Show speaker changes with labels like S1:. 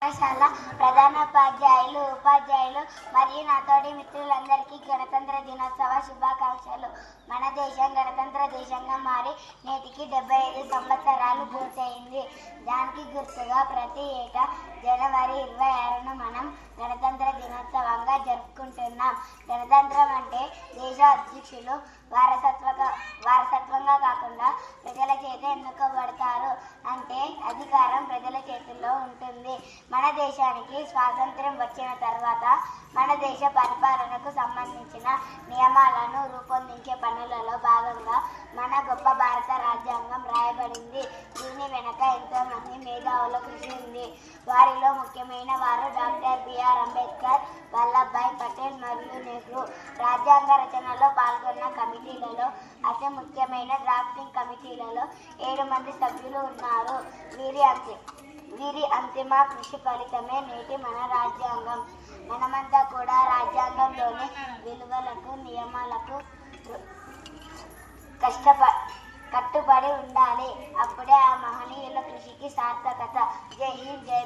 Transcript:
S1: పాఠశాల ప్రధానోపాధ్యాయులు, ఉపాధ్యాయులు మరియు నాతోటి మిత్రులందరికీ గణతంత్ర దినోత్సవ శుభాకాంక్షలు. మన దేశం గణతంత్ర దేశంగా మారి నేటికి 75 సంవత్సరాలు పూర్తయింది. దానికి గుర్తుగా ప్రతి ఏటా జనవరి 26న మనం గణతంత్ర దినోత్సవంగా జరుపుకుంటున్నాం. గణతంత్రం అంటే దేశ అధ్యక్షులు వారసత్వంగా కాకుండా ప్రజల చేత ఎన్నుకోబడతారు. అంటే అధికారం ప్రజల చేతుల్లో ఉంటుంది. మన దేశానికి స్వాతంత్ర్యం వచ్చిన తర్వాత మన దేశ పరిపాలనకు సంబంధించిన నియమాలను రూపొందించే పనులలో భాగంగా మన గొప్ప భారత రాజ్యాంగం రాయబడింది. దీని వెనక ఎంతోమంది మేధావుల కృషి ఉంది. వారిలో ముఖ్యమైన వారు డాక్టర్ బిఆర్ అంబేద్కర్, వల్లభాయ్ పటేల్ మరియు నెహ్రూ. రాజ్యాంగ రచనలో పాల్గొన్న కమిటీలలో అతి ముఖ్యమైన డ్రాఫ్టింగ్ కమిటీలలో 7 మంది సభ్యులు ఉన్నారు. వీరి అంతిమ కృషి ఫలితమే నేటి మన రాజ్యాంగం. మనమంతా కూడా రాజ్యాంగంలోని విలువలకు, నియమాలకు కట్టుబడి ఉండాలి. అప్పుడే ఆ మహనీయుల కృషికి సార్థకత. జై హింద్, జై